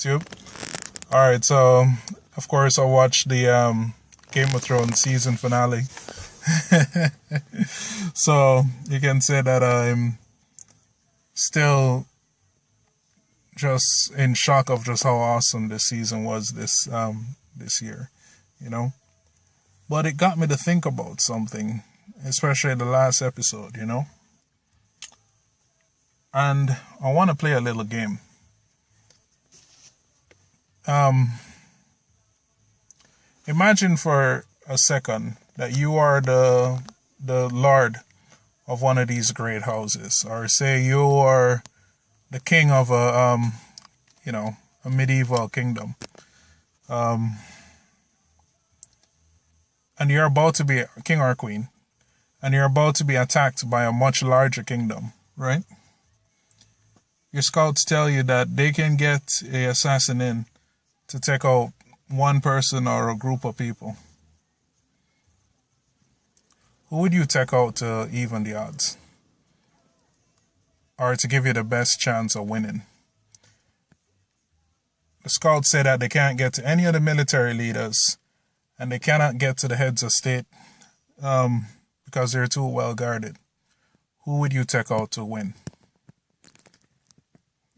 YouTube. Alright, so of course I watched the Game of Thrones season finale. So you can say that I'm still just in shock of just how awesome this season was this year, you know. But it got me to think about something, especially the last episode, you know. And I want to play a little game. Imagine for a second that you are the lord of one of these great houses, or say you are the king of a medieval kingdom, and you're about to be a king or a queen, and you're about to be attacked by a much larger kingdom, right? Your scouts tell you that they can get a assassin in to take out one person or a group of people. Who would you take out to even the odds? Or to give you the best chance of winning? The scouts say that they can't get to any of the military leaders and they cannot get to the heads of state because they're too well guarded. Who would you take out to win?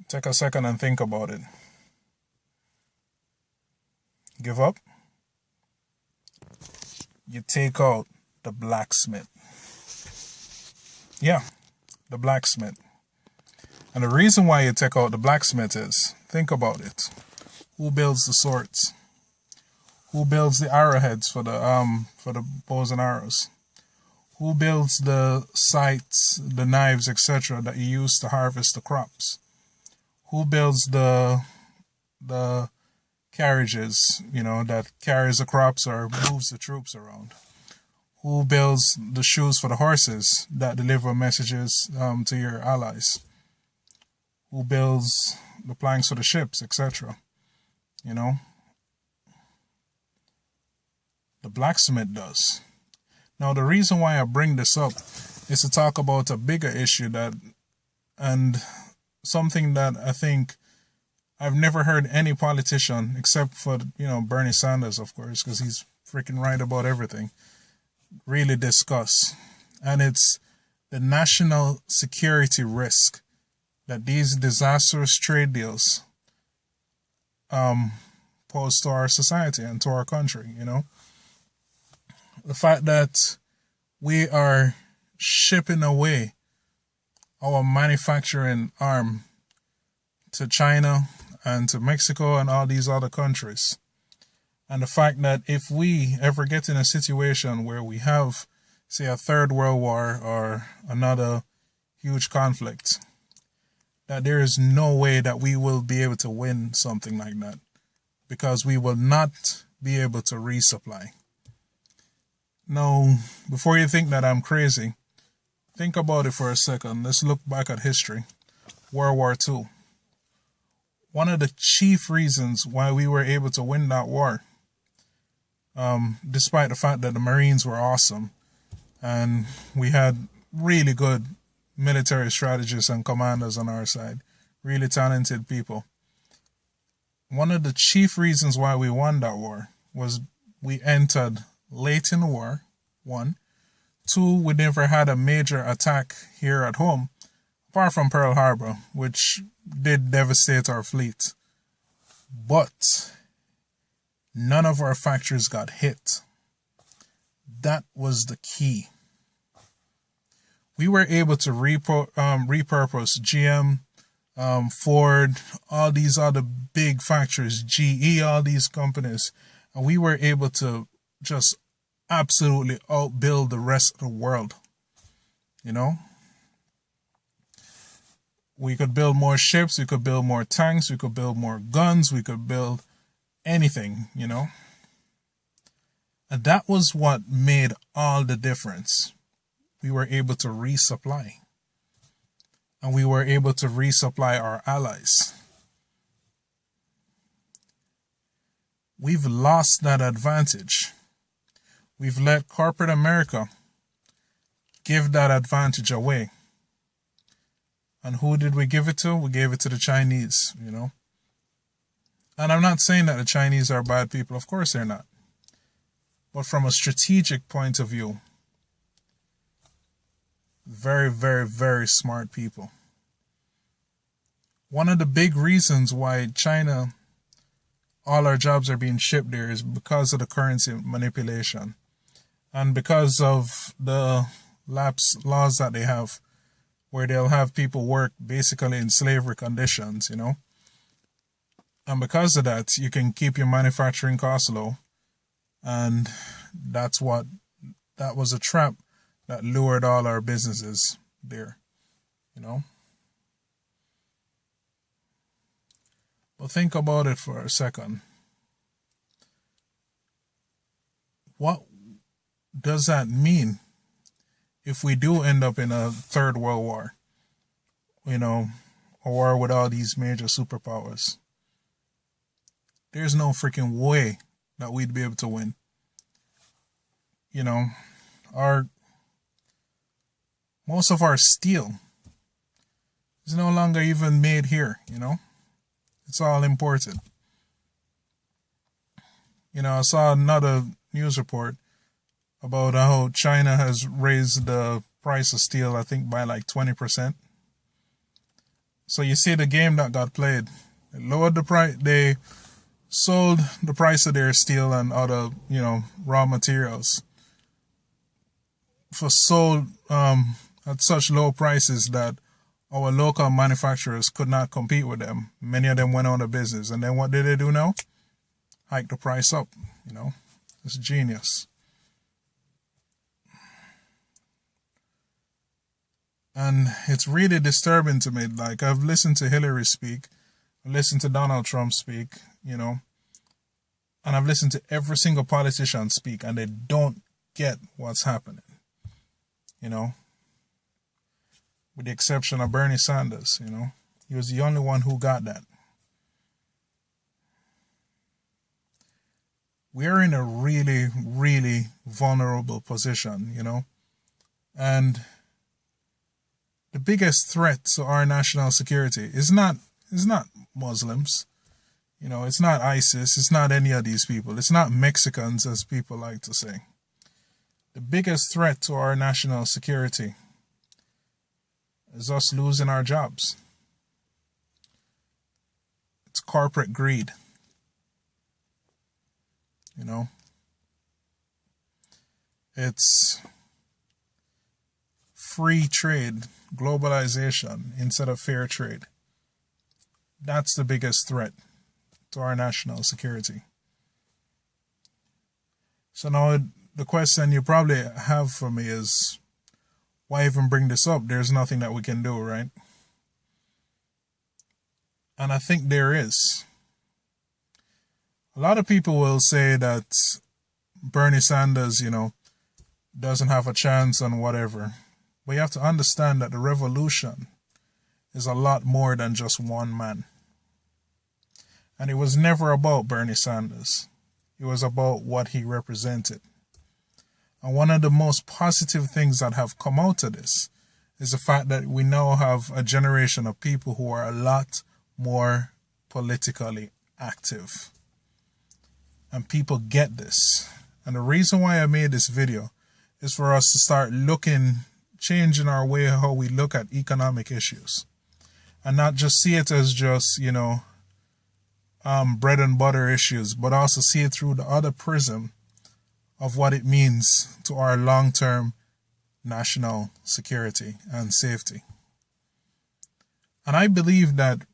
Take a second and think about it. Give up? You take out the blacksmith. Yeah, the blacksmith. And the reason why you take out the blacksmith is, think about it. Who builds the swords? Who builds the arrowheads for the bows and arrows? Who builds the scythes, the knives, etc. that you use to harvest the crops? Who builds the carriages, that carries the crops or moves the troops around? Who builds the shoes for the horses that deliver messages to your allies? Who builds the planks for the ships, etc.? The blacksmith does. Now, the reason why I bring this up is to talk about a bigger issue and something that I think I've never heard any politician, except for, Bernie Sanders, of course, because he's freaking right about everything, really discuss. And it's the national security risk that these disastrous trade deals pose to our society and to our country, The fact that we are shipping away our manufacturing arm to China and to Mexico and all these other countries. And the fact that if we ever get in a situation where we have, say, a third world war or another huge conflict, that there is no way that we will be able to win something like that, because we will not be able to resupply. Now, before you think that I'm crazy, think about it for a second. Let's look back at history. World War II. One of the chief reasons why we were able to win that war, despite the fact that the Marines were awesome and we had really good military strategists and commanders on our side, really talented people. One of the chief reasons why we won that war was we entered late in the war, one. Two, we never had a major attack here at home, apart from Pearl Harbor, which did devastate our fleet. But none of our factories got hit. That was the key. We were able to repurpose GM, Ford, all these other big factories, GE, all these companies, and we were able to just absolutely outbuild the rest of the world. We could build more ships, we could build more tanks, we could build more guns, we could build anything, And that was what made all the difference. We were able to resupply. And we were able to resupply our allies. We've lost that advantage. We've let corporate America give that advantage away. And who did we give it to? We gave it to the Chinese, And I'm not saying that the Chinese are bad people. Of course they're not. But from a strategic point of view, very, very, very smart people. One of the big reasons why China, all our jobs are being shipped there is because of the currency manipulation and because of the lapse laws that they have, where they'll have people work basically in slavery conditions, And because of that, you can keep your manufacturing costs low. And that was a trap that lured all our businesses there, But think about it for a second. What does that mean if we do end up in a third world war? A war with all these major superpowers. There's no freaking way that we'd be able to win. Most of our steel is no longer even made here, It's all imported. I saw another news report about how China has raised the price of steel, I think, by like 20%. So you see the game that got played. They lowered the price. They sold the price of their steel and other, raw materials for sold at such low prices that our local manufacturers could not compete with them. Many of them went out of business. And then what did they do now? Hike the price up, It's genius. And it's really disturbing to me. Like, I've listened to Hillary speak. I've listened to Donald Trump speak, And I've listened to every single politician speak, and they don't get what's happening, With the exception of Bernie Sanders, He was the only one who got that. We're in a really, really vulnerable position, And the biggest threat to our national security is not Muslims. It's not ISIS. It's not any of these people. It's not Mexicans, as people like to say. The biggest threat to our national security is us losing our jobs. It's corporate greed. It's free trade, globalization instead of fair trade. That's the biggest threat to our national security. So now the question you probably have for me is, why even bring this up? There's nothing that we can do, right? And I think there is. A lot of people will say that Bernie Sanders, doesn't have a chance on whatever. But you have to understand that the revolution is a lot more than just one man. And it was never about Bernie Sanders. It was about what he represented. And one of the most positive things that have come out of this is the fact that we now have a generation of people who are a lot more politically active. And people get this. And the reason why I made this video is for us to start changing our way how we look at economic issues. And not just see it as just, bread and butter issues, but also see it through the other prism of what it means to our long-term national security and safety. And I believe that,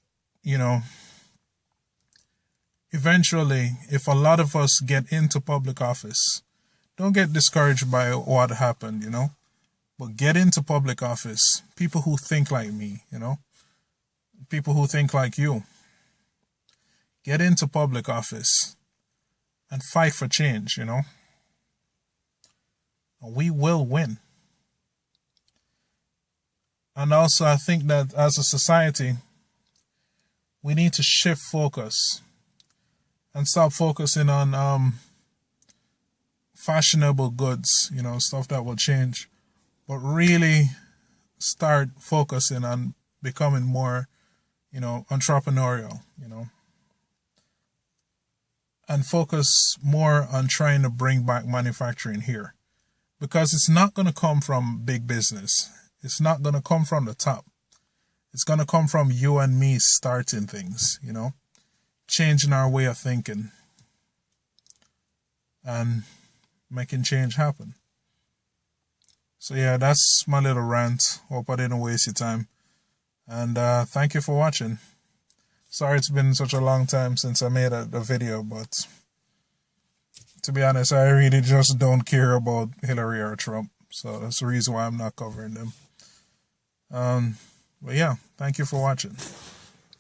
eventually, if a lot of us get into public office, don't get discouraged by what happened, but get into public office. People who think like me, people who think like you. Get into public office and fight for change, And we will win. And also, I think that as a society, we need to shift focus and stop focusing on fashionable goods, stuff that will change, but really start focusing on becoming more, entrepreneurial, and focus more on trying to bring back manufacturing here, because it's not going to come from big business. It's not going to come from the top. It's going to come from you and me starting things, changing our way of thinking and making change happen. So yeah, that's my little rant. Hope I didn't waste your time. And thank you for watching. Sorry it's been such a long time since I made a video, but to be honest, I really just don't care about Hillary or Trump. So that's the reason why I'm not covering them. But yeah, thank you for watching.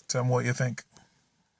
Tell me what you think.